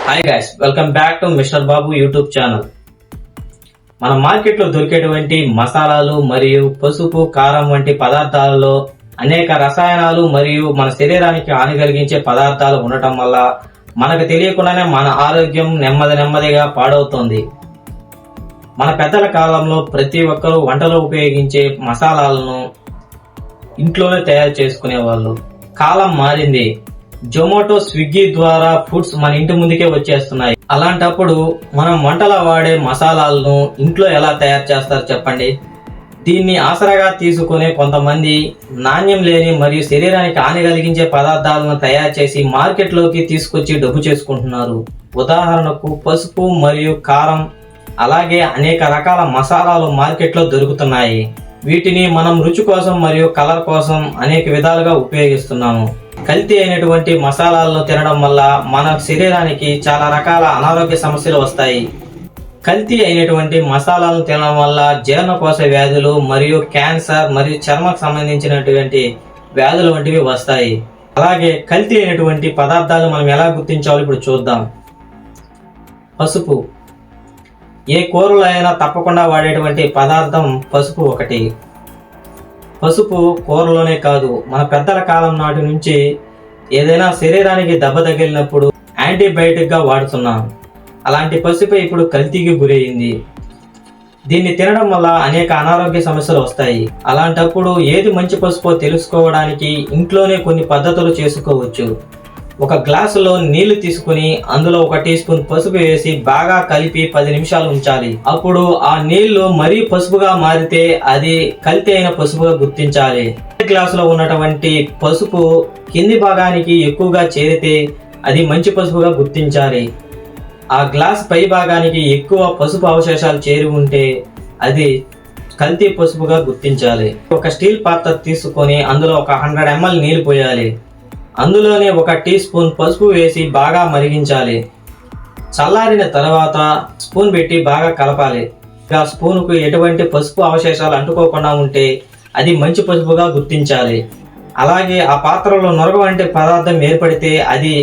Hi guys, welcome back to mister Babu YouTube channel. మన మార్కెట్లో దొరికేటువంటి మసాలాలు మరియు పసుపు, కారం వంటి పదార్థాలలో అనేక రసాయనాలు మరియు మన శరీరానికి హాని కలిగించే పదార్థాలు ఉండటం వల్ల మనకు తెలియకుండానే మన ఆరోగ్యం నెమ్మదిగా పాడవుతోంది. మన పెద్దల కాలంలో ప్రతి ఒక్కరూ వంటలో ఉపయోగించే మసాలాలను ఇంట్లోనే తయారు చేసుకునేవాళ్ళు. కాలం మారింది. జొమాటో, స్విగ్గీ ద్వారా ఫుడ్స్ మన ఇంటి ముందుకే వచ్చేస్తున్నాయి. అలాంటప్పుడు మనం వంటలో వాడే మసాలాలను ఇంట్లో ఎలా తయారు చేస్తారు చెప్పండి. దీన్ని ఆసరాగా తీసుకునే కొంతమంది నాణ్యం లేని మరియు శరీరానికి హాని కలిగించే పదార్థాలను తయారు చేసి మార్కెట్లోకి తీసుకొచ్చి డబ్బు చేసుకుంటున్నారు. ఉదాహరణకు పసుపు మరియు కారం, అలాగే అనేక రకాల మసాలాలు మార్కెట్లో దొరుకుతున్నాయి. వీటిని మనం రుచి కోసం మరియు కలర్ కోసం అనేక విధాలుగా ఉపయోగిస్తున్నాము. కల్తీ అయినటువంటి మసాలాలను తినడం వల్ల మన శరీరానికి చాలా రకాల అనారోగ్య సమస్యలు వస్తాయి. కల్తీ అయినటువంటి మసాలాలను తినడం వల్ల జీర్ణకోశ వ్యాధులు మరియు క్యాన్సర్ మరియు చర్మకు సంబంధించినటువంటి వ్యాధులు వంటివి వస్తాయి. అలాగే కల్తీ అయినటువంటి పదార్థాలు మనం ఎలా గుర్తించాలో ఇప్పుడు చూద్దాం. పసుపు. ఏ కూరలో అయినా తప్పకుండా వాడేటువంటి పదార్థం పసుపు ఒకటి. పసుపు కూరలోనే కాదు, మన పెద్దల కాలం నాటి నుంచి ఏదైనా శరీరానికి దెబ్బ తగిలినప్పుడు యాంటీబయాటిక్ గా వాడుతున్నాం. అలాంటి పసుపు ఇప్పుడు కల్తీకి గురయ్యింది. దీన్ని తినడం వల్ల అనేక అనారోగ్య సమస్యలు వస్తాయి. అలాంటప్పుడు ఏది మంచి పసుపో తెలుసుకోవడానికి ఇంట్లోనే కొన్ని పద్ధతులు చేసుకోవచ్చు. ఒక గ్లాసులో నీళ్లు తీసుకుని అందులో 1 టీ స్పూన్ పసుపు వేసి బాగా కలిపి 10 నిమిషాలు ఉంచాలి. అప్పుడు ఆ నీళ్లు మరీ పసుపుగా మారితే అది కల్తీ అయిన పసుపుగా గుర్తించాలి. గ్లాసులో ఉన్నటువంటి పసుపు కింది భాగానికి ఎక్కువగా చేరితే అది మంచి పసుపుగా గుర్తించాలి. ఆ గ్లాస్ పై భాగానికి ఎక్కువ పసుపు అవశేషాలు చేరి ఉంటే అది కల్తీ పసుపుగా గుర్తించాలి. ఒక స్టీల్ పాత్ర తీసుకొని అందులో ఒక 100 ml నీళ్లు పోయాలి. అందులోనే 1 టీ స్పూన్ పసుపు వేసి బాగా మరిగించాలి. చల్లారిన తర్వాత స్పూన్ పెట్టి బాగా కలపాలి. ఆ స్పూన్కు ఎటువంటి పసుపు అవశేషాలు అంటుకోకుండా ఉంటే అది మంచి పసుపుగా గుర్తించాలి. అలాగే ఆ పాత్రలో నొరగ వంటి పదార్థం ఏర్పడితే అది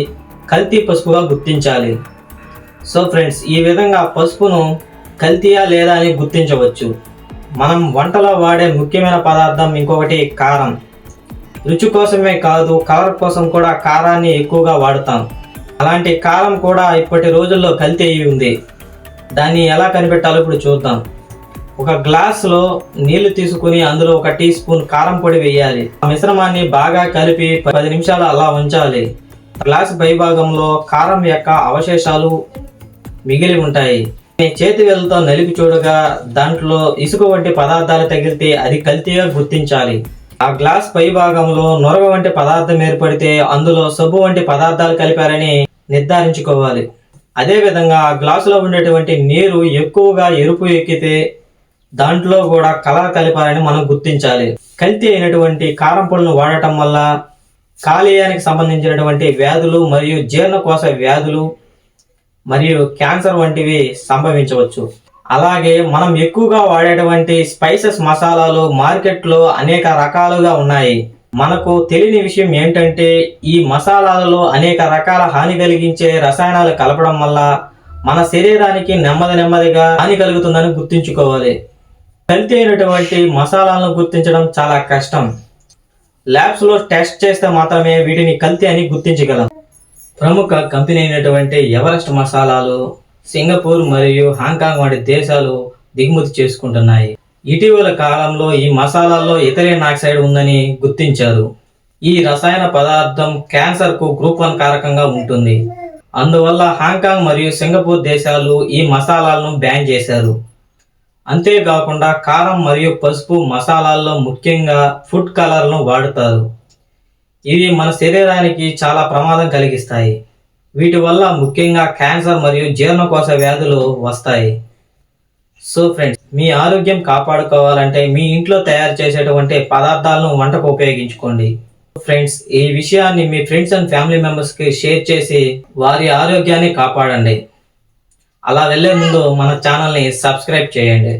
కల్తీ పసుపుగా గుర్తించాలి. సో ఫ్రెండ్స్, ఈ విధంగా పసుపును కల్తీయా లేదా అని గుర్తించవచ్చు. మనం వంటలో వాడే ముఖ్యమైన పదార్థం ఇంకొకటి కారం. రుచి కోసమే కాదు, కలర్ కోసం కూడా కారాన్ని ఎక్కువగా వాడుతాం. అలాంటి కారం కూడా ఇప్పటి రోజుల్లో కల్తీ అయి ఉంది. దాన్ని ఎలా కనిపెట్టాలో ఇప్పుడు చూద్దాం. ఒక గ్లాసులో నీళ్లు తీసుకుని అందులో 1 టీ స్పూన్ కారం పొడి వేయాలి. ఆ మిశ్రమాన్ని బాగా కలిపి 10 నిమిషాలు అలా ఉంచాలి. గ్లాసు పై భాగంలో కారం యొక్క అవశేషాలు మిగిలి ఉంటాయి. చేతి వేళ్ళతో నలిపి చూడగా దాంట్లో ఇసుక వంటి పదార్థాలు తగిలితే అది కల్తీగా గుర్తించాలి. ఆ గ్లాస్ పై భాగంలో నొరగ వంటి పదార్థం ఏర్పడితే అందులో సబ్బు వంటి పదార్థాలు కలిపారని నిర్ధారించుకోవాలి. అదే విధంగా ఆ గ్లాసులో ఉండేటువంటి నీరు ఎక్కువగా ఎరుపు ఎక్కితే దాంట్లో కూడా కలర్ కలిపారని మనం గుర్తించాలి. కల్తీ అయినటువంటి కారం పొడిని వాడటం వల్ల కాలేయానికి సంబంధించినటువంటి వ్యాధులు మరియు జీర్ణకోశ వ్యాధులు మరియు క్యాన్సర్ వంటివి సంభవించవచ్చు. అలాగే మనం ఎక్కువగా వాడేటువంటి స్పైసెస్ మసాలాలు మార్కెట్లో అనేక రకాలుగా ఉన్నాయి. మనకు తెలియని విషయం ఏంటంటే ఈ మసాలాలలో అనేక రకాల హాని కలిగించే రసాయనాలు కలపడం వల్ల మన శరీరానికి నెమ్మదిగా హాని కలుగుతుందని గుర్తుంచుకోవాలి. కల్తీ అయినటువంటి మసాలాలను గుర్తించడం చాలా కష్టం. ల్యాబ్స్ లో టెస్ట్ చేస్తే మాత్రమే వీటిని కల్తీ అని గుర్తించగలం. ప్రముఖ కంపెనీ అయినటువంటి ఎవరెస్ట్ మసాలాలు సింగపూర్ మరియు హాంకాంగ్ వంటి దేశాలు దిగుమతి చేసుకుంటున్నాయి. ఇటీవల కాలంలో ఈ మసాలాల్లో ఇథైలిన్ ఆక్సైడ్ ఉందని గుర్తించారు. ఈ రసాయన పదార్థం క్యాన్సర్ కు గ్రూప్ 1 కారకంగా ఉంటుంది. అందువల్ల హాంకాంగ్ మరియు సింగపూర్ దేశాలు ఈ మసాలాలను బ్యాన్ చేశారు. అంతేకాకుండా కారం మరియు పసుపు మసాలాల్లో ముఖ్యంగా ఫుడ్ కలర్లను వాడుతారు. ఇవి మన శరీరానికి చాలా ప్రమాదం కలిగిస్తాయి. వీటి వల్ల ముఖ్యంగా క్యాన్సర్ మరియు జీర్ణకోశ వ్యాధులు వస్తాయి. సో ఫ్రెండ్స్, మీ ఆరోగ్యం కాపాడుకోవాలంటే మీ ఇంట్లో తయారు చేసేటువంటి పదార్థాలను వంటకు ఉపయోగించుకోండి. ఫ్రెండ్స్, ఈ విషయాన్ని మీ ఫ్రెండ్స్ అండ్ ఫ్యామిలీ మెంబర్స్కి షేర్ చేసి వారి ఆరోగ్యాన్ని కాపాడండి. అలా వెళ్లే ముందు మన ఛానల్ని సబ్స్క్రైబ్ చేయండి.